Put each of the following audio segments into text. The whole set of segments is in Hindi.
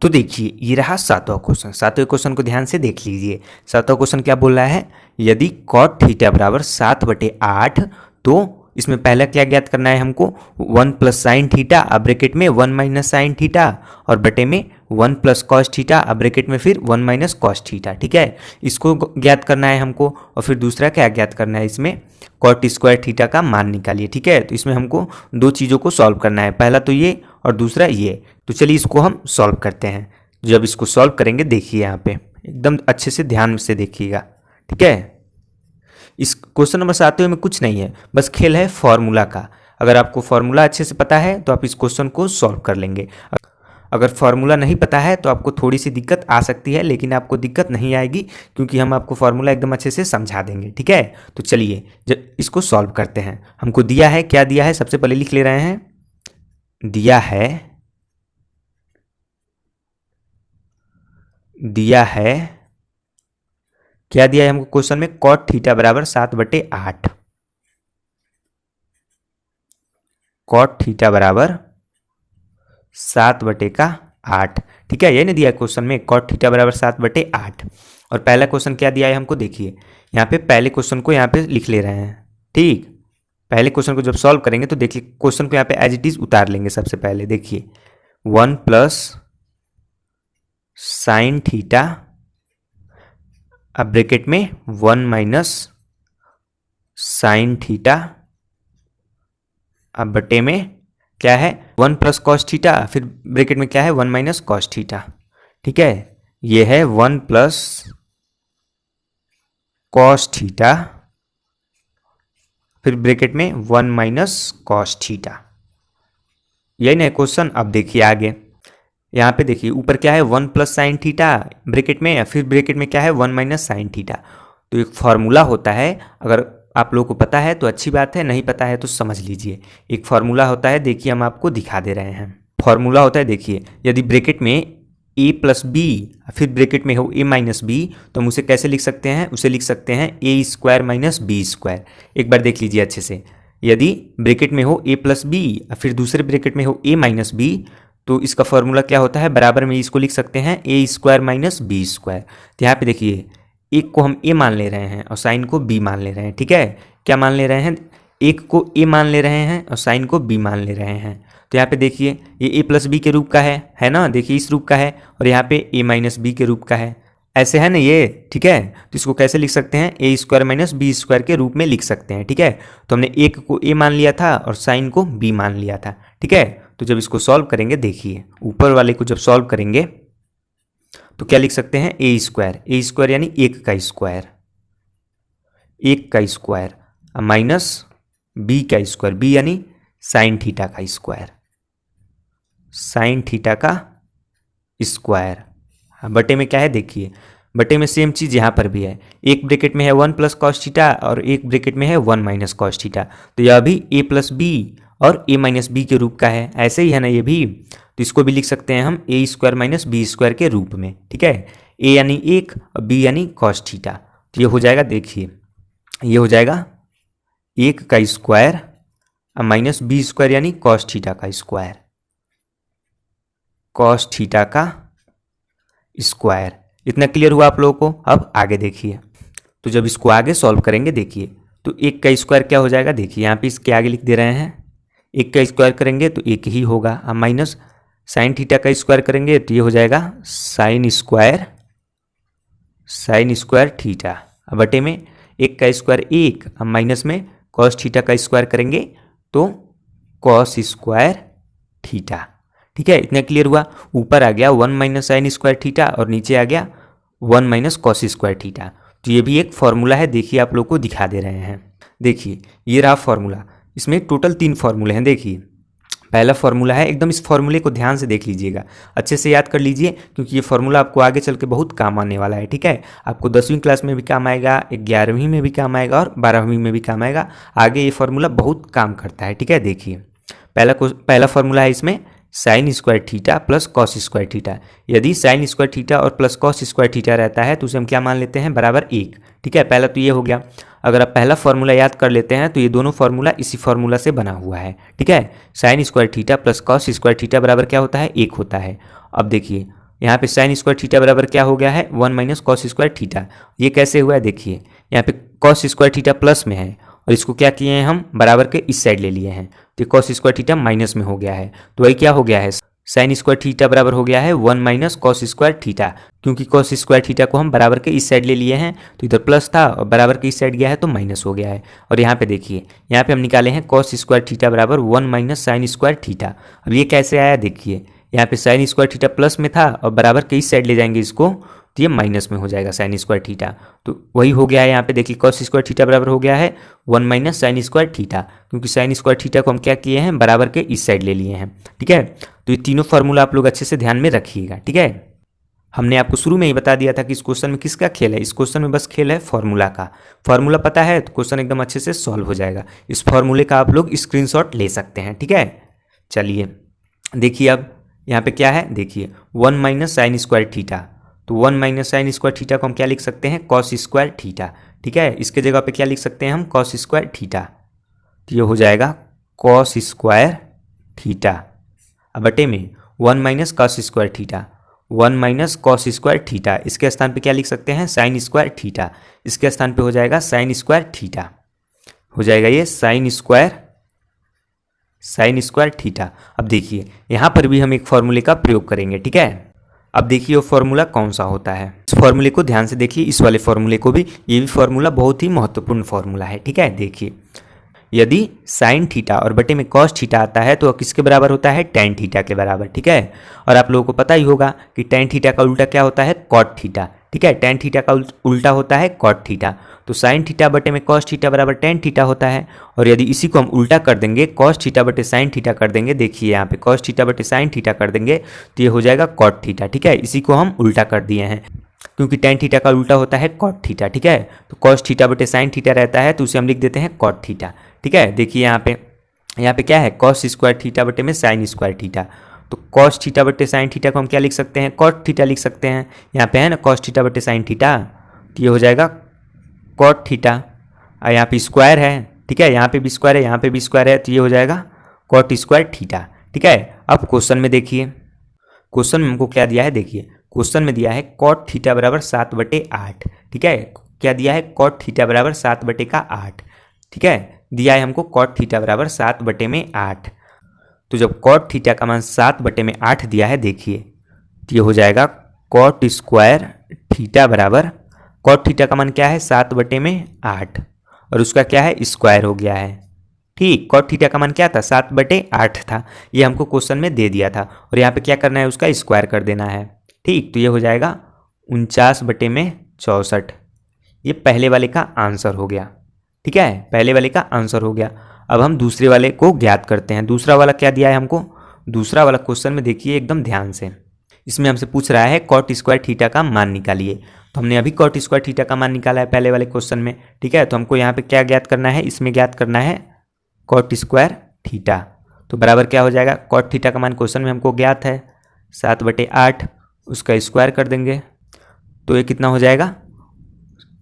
तो देखिए ये रहा सातवां क्वेश्चन। सातवें क्वेश्चन को ध्यान से देख लीजिए। सातवां क्वेश्चन क्या बोल रहा है, यदि कॉट थीटा बराबर 7/8, तो इसमें पहला क्या ज्ञात करना है हमको, 1 प्लस साइन थीटा अब ब्रैकेट में 1 माइनस साइन थीटा और बटे में 1 प्लस कॉस थीटा अब ब्रैकेट में फिर 1 माइनस कॉस थीटा। ठीक है, इसको ज्ञात करना है हमको। और फिर दूसरा क्या ज्ञात करना है, इसमें कॉट स्क्वायर थीटा का मान निकालिए। ठीक है, तो इसमें हमको दो चीज़ों को सॉल्व करना है, पहला तो ये और दूसरा ये। तो चलिए इसको हम सॉल्व करते हैं। जब इसको सॉल्व करेंगे देखिए यहाँ पे एकदम अच्छे से ध्यान से देखिएगा। ठीक है, इस क्वेश्चन नंबर 7 में कुछ नहीं है, बस खेल है फॉर्मूला का। अगर आपको फॉर्मूला अच्छे से पता है तो आप इस क्वेश्चन को सॉल्व कर लेंगे। अगर फॉर्मूला नहीं पता है तो आपको थोड़ी सी दिक्कत आ सकती है, लेकिन आपको दिक्कत नहीं आएगी क्योंकि हम आपको फॉर्मूला एकदम अच्छे से समझा देंगे। ठीक है, तो चलिए जब इसको सॉल्व करते हैं। हमको दिया है, क्या दिया है सबसे पहले लिख ले रहे हैं। दिया है क्या दिया है हमको क्वेश्चन में, कॉट थीटा बराबर 7/8। कॉट थीटा बराबर 7/8। ठीक है, ये नहीं दिया क्वेश्चन में, कॉट थीटा बराबर 7/8। और पहला क्वेश्चन क्या दिया है हमको, देखिए यहाँ पे पहले क्वेश्चन को यहाँ पे लिख ले रहे हैं। ठीक, पहले क्वेश्चन को जब सॉल्व करेंगे तो देखिए क्वेश्चन को यहाँ पे एज इट इज उतार लेंगे। सबसे पहले देखिए 1 प्लस साइन थीटा अब ब्रैकेट में 1 माइनस साइन थीटा अब बटे में क्या है 1 प्लस कॉस थीटा, फिर ब्रैकेट में क्या है 1 माइनस कॉस थीटा। ठीक है, ये है 1 प्लस कॉस थीटा, फिर ब्रैकेट में 1 माइनस कॉस थीटा। यही ना क्वेश्चन। अब देखिए आगे, यहाँ पे देखिए ऊपर क्या है 1 प्लस साइन थीटा ब्रैकेट में, फिर ब्रैकेट में क्या है 1 माइनस साइन थीटा। तो एक फॉर्मूला होता है, अगर आप लोगों को पता है तो अच्छी बात है, नहीं पता है तो समझ लीजिए। एक फॉर्मूला होता है, देखिए हम आपको दिखा दे रहे हैं। फॉर्मूला होता है, देखिए यदि ब्रैकेट में a प्लस बी फिर ब्रैकेट में हो a माइनस बी, तो हम उसे कैसे लिख सकते हैं, उसे लिख सकते हैं a square minus b square. एक बार देख लीजिए अच्छे से, यदि ब्रैकेट में हो a प्लस बी फिर दूसरे ब्रैकेट में हो a माइनस बी, तो इसका फॉर्मूला क्या होता है, बराबर में इसको लिख सकते हैं a square minus b square. तो यहाँ पे देखिए एक को हम a मान ले रहे हैं और साइन को b मान ले रहे हैं। ठीक है, क्या मान ले रहे हैं, एक को a मान ले रहे हैं और साइन को b मान ले रहे हैं। तो यहाँ पे देखिए ये a प्लस बी के रूप का है ना, देखिए इस रूप का है, और यहाँ पे a माइनस बी के रूप का है, ऐसे है ना ये। ठीक है, तो इसको कैसे लिख सकते हैं, a square minus b square के रूप में लिख सकते हैं। ठीक है, तो हमने एक को a मान लिया था और साइन को b मान लिया था। ठीक है, तो जब इसको सॉल्व करेंगे देखिए ऊपर वाले को जब सॉल्व करेंगे तो क्या लिख सकते हैं, a स्क्वायर यानी एक का स्क्वायर माइनस b का स्क्वायर, b यानी साइन थीटा का स्क्वायर बटे में क्या है, देखिए बटे में सेम चीज़ यहाँ पर भी है, एक ब्रैकेट में है 1 प्लस कॉस थीटा और एक ब्रैकेट में है 1 माइनस कॉस थीटा। तो यह भी a प्लस बी और a माइनस बी के रूप का है, ऐसे ही है ना ये भी। तो इसको भी लिख सकते हैं हम a square minus b square के रूप में। ठीक है, a यानी एक और b यानी कॉस थीटा। तो ये हो जाएगा, देखिए ये हो जाएगा एक का स्क्वायर माइनस बी स्क्वायर यानी कॉस थीटा का स्क्वायर। इतना क्लियर हुआ आप लोगों को। अब आगे देखिए, तो जब इसको आगे सॉल्व करेंगे देखिए तो एक का स्क्वायर क्या हो जाएगा, देखिए यहाँ पे इसके आगे लिख दे रहे हैं, एक का स्क्वायर करेंगे तो एक ही होगा। अब माइनस साइन थीटा का स्क्वायर करेंगे तो ये हो जाएगा साइन स्क्वायर थीटा। अब बटे में एक का स्क्वायर एक, अब माइनस में कॉस थीटा का स्क्वायर करेंगे तो कॉस स्क्वायर थीटा। ठीक है, इतना क्लियर हुआ। ऊपर आ गया 1 माइनस साइन स्क्वायर थीटा और नीचे आ गया 1 माइनस कॉस स्क्वायर थीटा। तो ये भी एक फॉर्मूला है, देखिए आप लोग को दिखा दे रहे हैं। देखिए ये रहा फॉर्मूला, इसमें टोटल 3 फॉर्मूले हैं। देखिए पहला फॉर्मूला है, एकदम इस फॉर्मूले को ध्यान से देख लीजिएगा, अच्छे से याद कर लीजिए, क्योंकि ये फॉर्मूला आपको आगे चल के बहुत काम आने वाला है। ठीक है, आपको 10वीं क्लास में भी काम आएगा, 11वीं में भी काम आएगा और 12वीं में भी काम आएगा। आगे ये फॉर्मूला बहुत काम करता है। ठीक है, देखिए पहला फॉर्मूला है इसमें sine square theta plus cos square theta. यदि साइन स्क्वायर थीटा और प्लस कॉस स्क्वायर थीटा रहता है तो उसे हम क्या मान लेते हैं, बराबर 1। ठीक है, पहला तो ये हो गया। अगर आप पहला फॉर्मूला याद कर लेते हैं तो ये दोनों फॉर्मूला इसी फॉर्मूला से बना हुआ है। ठीक है, sine square theta plus cos square theta बराबर क्या होता है, 1 होता है। अब देखिए यहाँ पे साइन स्क्वायर थीटा बराबर क्या हो गया है 1 माइनस कॉस स्क्वायर थीटा। ये कैसे हुआ है देखिए, यहाँ पे कॉस स्क्वायर थीटा प्लस में है और इसको क्या किए हैं हम बराबर के इस साइड ले लिए हैं, तो कॉस स्क्वायर थीटा माइनस में हो गया है। तो वही क्या हो गया है साइन स्क्वायर थीटा बराबर हो गया है 1 माइनस कॉस स्क्वायर थीटा, क्योंकि कॉस स्क्वायर थीटा को हम बराबर के इस साइड ले लिए हैं तो इधर प्लस था और बराबर के इस साइड गया है तो माइनस हो गया है। और यहाँ पे देखिए, यहाँ पे हम निकाले हैं कॉस स्क्वायर थीटा बराबर 1 माइनस साइन स्क्वायर थीटा। अब ये कैसे आया देखिए, यहाँ पे साइन स्क्वायर थीटा प्लस में था और बराबर के इस साइड ले जाएंगे इसको तो ये माइनस में हो जाएगा साइन स्क्वायर थीटा। तो वही हो गया है यहाँ पे देखिए, कॉस स्क्वायर थीटा बराबर हो गया है 1 माइनस साइन स्क्वायर थीटा, क्योंकि साइन स्क्वायर थीटा को हम क्या किए हैं बराबर के इस साइड ले लिए हैं। ठीक है, तो ये तीनों फार्मूला आप लोग अच्छे से ध्यान में रखिएगा। ठीक है, हमने आपको शुरू में ही बता दिया था कि इस क्वेश्चन में किसका खेल है, इस क्वेश्चन में बस खेल है फॉर्मूला का। फॉर्मूला पता है तो क्वेश्चन एकदम अच्छे से सॉल्व हो जाएगा। इस फॉर्मूले का आप लोग स्क्रीनशॉट ले सकते हैं। ठीक है, चलिए देखिए अब यहाँ पे क्या है देखिए 1 माइनस साइन स्क्वायर थीटा, तो 1 माइनस साइन स्क्वायर थीटा को हम क्या लिख सकते हैं कॉस स्क्वायर थीटा। ठीक है, इसके जगह पे क्या लिख सकते हैं हम कॉस स्क्वायर थीटा, तो ये हो जाएगा कॉस स्क्वायर थीटा। अब बटे में 1 minus cos square theta, 1 minus cos square theta, इसके स्थान पे क्या लिख सकते हैं साइन स्क्वायर थीटा, इसके स्थान पे हो जाएगा साइन स्क्वायर थीटा, हो जाएगा ये साइन स्क्वायर थीटा। अब देखिए यहाँ पर भी हम एक फॉर्मूले का प्रयोग करेंगे। ठीक है, अब देखिए वो फॉर्मूला कौन सा होता है, इस फॉर्मूले को ध्यान से देखिए, इस वाले फॉर्मूले को भी, ये भी फॉर्मूला बहुत ही महत्वपूर्ण फॉर्मूला है। ठीक है, देखिए यदि साइन थीटा और बटे में कॉस थीटा आता है तो किसके बराबर होता है टेन थीटा के बराबर। ठीक है, और आप लोगों को पता ही होगा कि टेन थीटा का उल्टा क्या होता है कॉट थीटा। ठीक है, टेन थीटा का उल्टा होता है कॉट थीटा, तो साइन थीटा बटे में कॉस थीटा बराबर टेन थीटा होता है। और यदि इसी को हम उल्टा कर देंगे कॉस थीटा बटे साइन थीटा कर देंगे, देखिए यहाँ पे कॉस थीटा बटे साइन थीटा कर देंगे तो ये हो जाएगा कॉट थीटा। ठीक है, इसी को हम उल्टा कर दिए हैं क्योंकि टेन थीटा का उल्टा होता है कॉट थीटा। ठीक है, तो कॉस थीटा बटे साइन थीटा रहता है तो उसे हम लिख देते हैं कॉट थीटा। ठीक है, देखिए यहाँ पे क्या है कॉस स्क्वायर थीटा बटे में साइन स्क्वायर थीटा, तो कॉस थीटा बटे साइन थीटा को हम क्या लिख सकते हैं कॉट थीटा लिख सकते हैं। यहाँ पे है ना कॉस थीटा बटे साइन थीटा, तो ये हो जाएगा कॉट थीटा, और यहाँ पे स्क्वायर है। ठीक है, यहाँ पे भी स्क्वायर है, यहाँ पे भी स्क्वायर है, तो ये हो जाएगा कॉट स्क्वायर थीटा। ठीक है, अब क्वेश्चन में देखिए, क्वेश्चन में हमको क्या दिया है देखिए, क्वेश्चन में दिया है कॉट थीटा बराबर 7/8। ठीक है, क्या दिया है कॉट थीटा बराबर 7/8। ठीक है, दिया है हमको कॉट थीटा बराबर 7/8। तो जब कॉट थीटा का मान 7/8 दिया है देखिए, तो ये हो जाएगा कॉट स्क्वायर थीटा बराबर, कॉट थीटा का मान क्या है 7/8 और उसका क्या है स्क्वायर हो गया है। ठीक, कॉट थीटा का मान क्या था 7/8 था, ये हमको क्वेश्चन में दे दिया था और यहाँ पे क्या करना है उसका स्क्वायर कर देना है। ठीक, तो ये हो जाएगा 49/64, ये पहले वाले का आंसर हो गया। ठीक है, पहले वाले का आंसर हो गया। अब हम दूसरे वाले को ज्ञात करते हैं। दूसरा वाला क्या दिया है हमको, दूसरा वाला क्वेश्चन में देखिए एकदम ध्यान से, इसमें हमसे पूछ रहा है कॉट स्क्वायर थीटा का मान निकालिए। तो हमने अभी कॉट स्क्वायर थीटा का मान निकाला है पहले वाले क्वेश्चन में। ठीक है, तो हमको यहाँ पे क्या ज्ञात करना है, इसमें ज्ञात करना है कॉट स्क्वायर थीटा। तो बराबर क्या हो जाएगा, कॉट थीटा का मान क्वेश्चन में हमको ज्ञात है 7/8, उसका स्क्वायर कर देंगे तो ये कितना हो जाएगा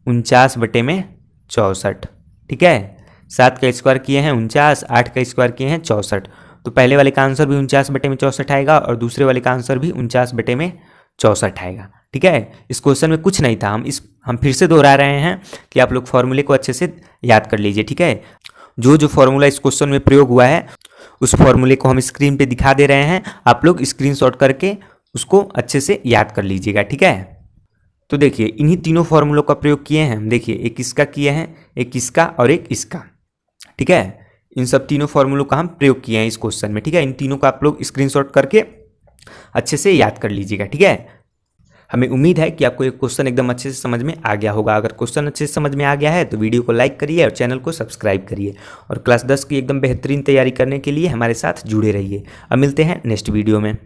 49/64। ठीक है, 7 का स्क्वायर किए हैं 49, 8 का स्क्वायर किए हैं 64, तो पहले वाले का आंसर भी 49/64 आएगा और दूसरे वाले का आंसर भी 49/64 आएगा। ठीक है, इस क्वेश्चन में कुछ नहीं था, हम फिर से दोहरा रहे हैं कि आप लोग फॉर्मूले को अच्छे से याद कर लीजिए। ठीक है, जो फॉर्मूला इस क्वेश्चन में प्रयोग हुआ है उस फॉर्मूले को हम स्क्रीन पे दिखा दे रहे हैं, आप लोग स्क्रीनशॉट करके उसको अच्छे से याद कर लीजिएगा। ठीक है, तो देखिए इन्हीं तीनों फॉर्मूलों का प्रयोग किए हैं हम, देखिए एक इसका किए हैं, एक इसका और एक इसका। ठीक है, इन सब तीनों फॉर्मूलों का हम प्रयोग किए हैं इस क्वेश्चन में। ठीक है, इन तीनों का आप लोग स्क्रीनशॉट करके अच्छे से याद कर लीजिएगा। ठीक है, हमें उम्मीद है कि आपको ये क्वेश्चन एकदम अच्छे से समझ में आ गया होगा। अगर क्वेश्चन अच्छे से समझ में आ गया है तो वीडियो को लाइक करिए और चैनल को सब्सक्राइब करिए और क्लास 10 की एकदम बेहतरीन तैयारी करने के लिए हमारे साथ जुड़े रहिए। अब मिलते हैं नेक्स्ट वीडियो में।